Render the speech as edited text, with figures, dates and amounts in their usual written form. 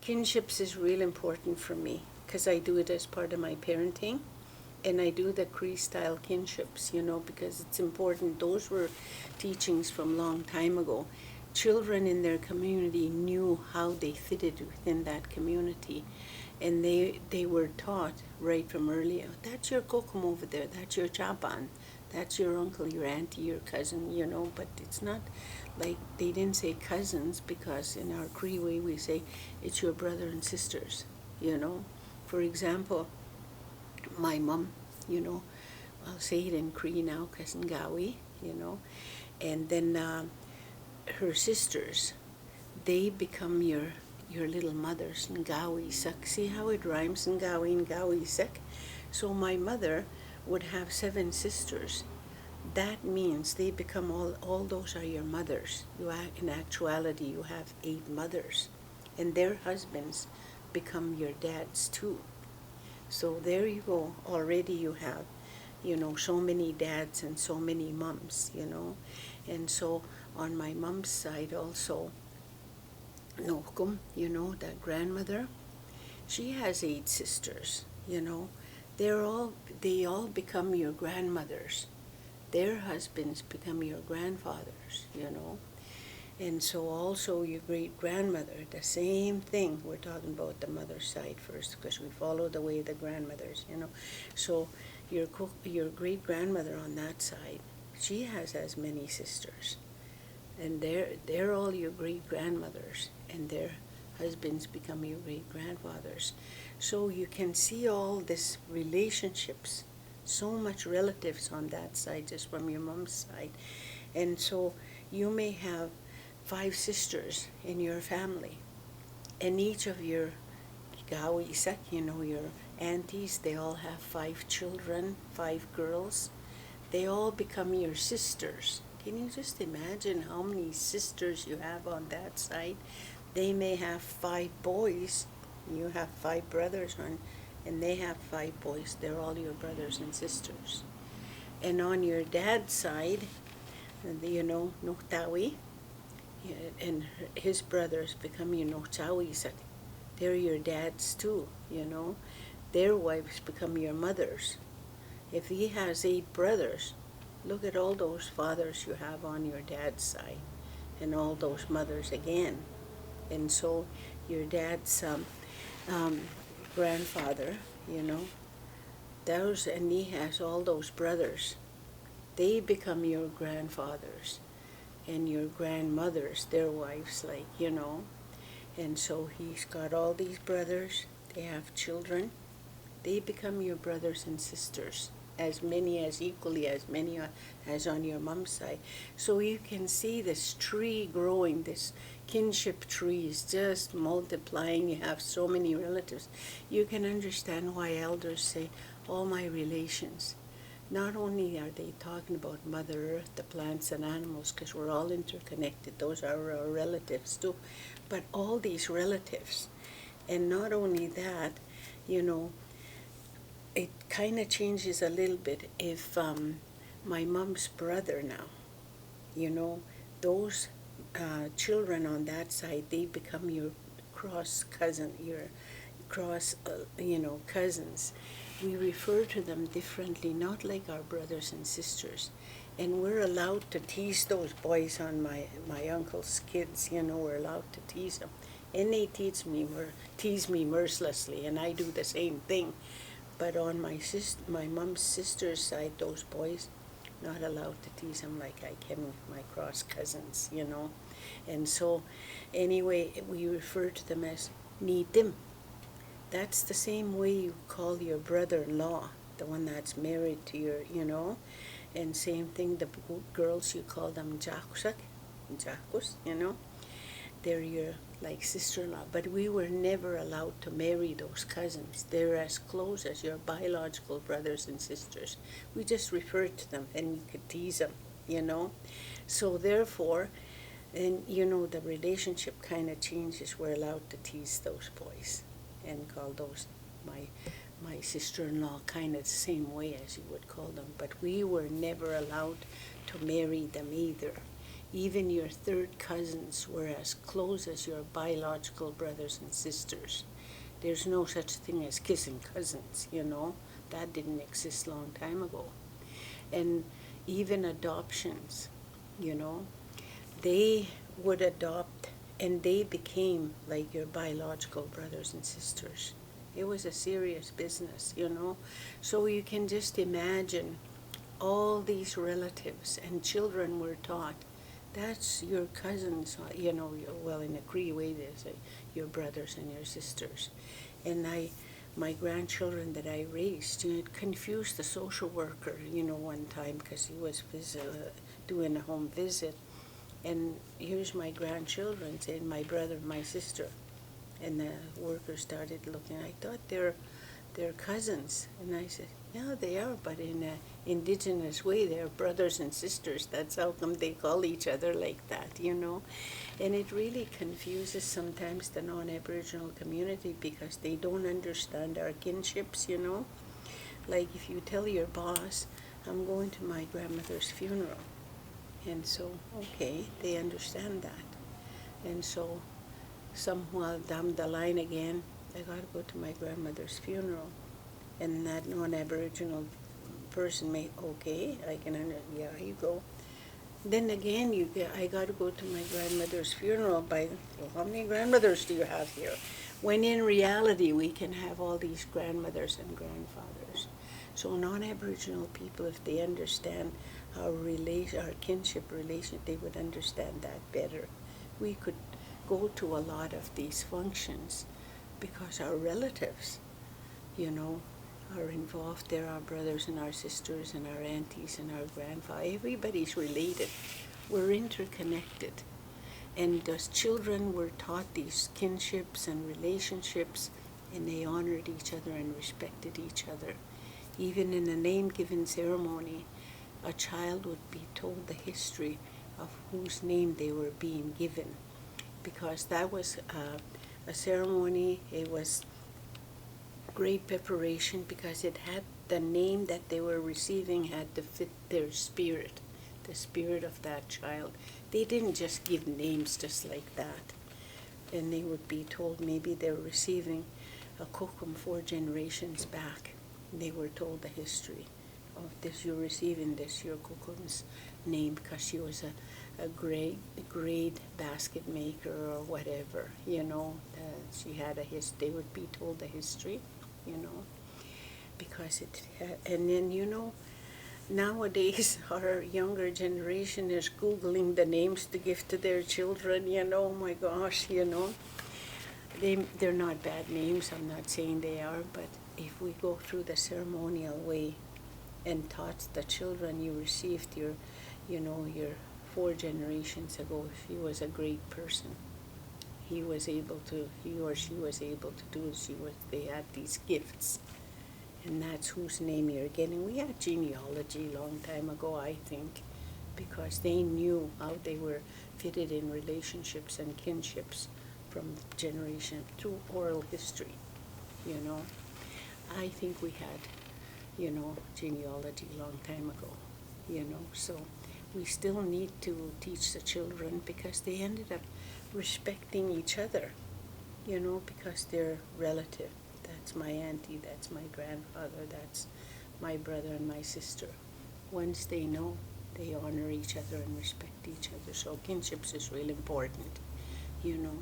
Kinships is real important for me because I do it as part of my parenting. And I do the Cree style kinships, because it's important. Those were teachings from long time ago. Children in their community knew how they fitted within that community. And they were taught right from early, that's your Kohkom over there, that's your chapan, that's your uncle, your auntie, your cousin, but it's not like they didn't say cousins, because in our Cree way we say it's your brother and sisters, For example, my mom, I'll say it in Cree now, cousin Gawi, and then her sisters, they become your little mothers, Ngawi Sak. See how it rhymes, Ngawi and Ngawi Sak? So my mother would have 7 sisters. That means they become all those are your mothers. In actuality, you have 8 mothers. And their husbands become your dads too. So there you go. Already you have, so many dads and so many mums, And so on my mom's side also, Kohkom, that grandmother, she has 8 sisters, They all become your grandmothers. Their husbands become your grandfathers, And so also your great-grandmother, the same thing. We're talking about the mother's side first because we follow the way of the grandmothers, So your great-grandmother on that side, she has as many sisters. And they're all your great-grandmothers, and their husbands become your great-grandfathers. So you can see all this relationships, so much relatives on that side, just from your mom's side. And so you may have 5 sisters in your family, and each of your gawi isak, your aunties, they all have 5 children, 5 girls. They all become your sisters. Can you just imagine how many sisters you have on that side? They may have 5 boys. You have 5 brothers, and they have 5 boys. They're all your brothers and sisters. And on your dad's side, Nuktawi, and his brothers become your Nuktawi. They're your dads too, Their wives become your mothers. If he has 8 brothers, look at all those fathers you have on your dad's side, and all those mothers again. And so your dad's grandfather, and he has all those brothers. They become your grandfathers, and your grandmothers, their wives, And so he's got all these brothers. They have children. They become your brothers and sisters. Equally as many as on your mom's side. So you can see this tree growing, this kinship tree is just multiplying. You have so many relatives. You can understand why elders say, all my relations. Not only are they talking about Mother Earth, the plants and animals, because we're all interconnected. Those are our relatives too. But all these relatives. And not only that, it kind of changes a little bit if my mom's brother now, those children on that side, they become your cross cousin, your cross, cousins. We refer to them differently, not like our brothers and sisters. And we're allowed to tease those boys on my uncle's kids, we're allowed to tease them. And they tease me mercilessly, and I do the same thing. But on my mom's sister's side, those boys, not allowed to tease them like I can with my cross cousins, And so, anyway, we refer to them as nitim. That's the same way you call your brother-in-law, the one that's married to your, And same thing, the girls, you call them jakusak, They're your sister-in-law, but we were never allowed to marry those cousins. They're as close as your biological brothers and sisters. We just referred to them, and you could tease them, So therefore, and the relationship kind of changes. We're allowed to tease those boys and call those my sister-in-law, kind of the same way as you would call them. But we were never allowed to marry them either. even your third cousins were as close as your biological brothers and sisters. There's no such thing as kissing cousins, you know. That didn't exist long time ago. And even adoptions, you know, they would adopt and they became like your biological brothers and sisters. It was a serious business, you know. So you can just imagine all these relatives and children were taught, that's your cousins, you know, well, in a Cree way, they say your brothers and your sisters. And my grandchildren that I raised, you know, it confused the social worker, you know, one time because he was doing a home visit. And here's my grandchildren saying, my brother, my sister. And the worker started looking. I thought they're cousins. And I said, yeah, they are, but in an indigenous way, they're brothers and sisters. That's how come they call each other like that, you know. And it really confuses sometimes the non-Aboriginal community because they don't understand our kinships, you know. Like if you tell your boss, I'm going to my grandmother's funeral. And so, okay, they understand that. And so, somewhere down the line again, I got to go to my grandmother's funeral. And that non-Aboriginal person may, okay, I can yeah, you go. Then again, I got to go to my grandmother's funeral by, well, how many grandmothers do you have here? When in reality, we can have all these grandmothers and grandfathers. So non-Aboriginal people, if they understand our kinship relation, they would understand that better. We could go to a lot of these functions because our relatives, you know, are involved. They're our brothers and our sisters and our aunties and our grandfather. Everybody's related. We're interconnected. And as children were taught these kinships and relationships, and they honored each other and respected each other. Even in a name-giving ceremony, a child would be told the history of whose name they were being given, because that was a ceremony. It was great preparation because it had the name that they were receiving had to fit their spirit, the spirit of that child. They didn't just give names just like that. And they would be told maybe they were receiving a Kohkom 4 generations back. They were told the history of this, you're receiving this, your Kohkom's name because she was a great basket maker or whatever, you know. She had they would be told the history, you know, because and then, you know, nowadays our younger generation is Googling the names to give to their children, you know, oh my gosh, you know. They're not bad names, I'm not saying they are, but if we go through the ceremonial way and taught the children, you received your 4 generations ago, he was a great person. He or she was able to do it. They had these gifts, and that's whose name you're getting. We had genealogy a long time ago, I think, because they knew how they were fitted in relationships and kinships from generation through oral history, you know. I think we had, you know, genealogy a long time ago, you know, so we still need to teach the children because they ended up respecting each other, you know, because they're relative. That's my auntie, that's my grandfather, that's my brother and my sister. Once they know, they honor each other and respect each other. So kinships is really important, you know.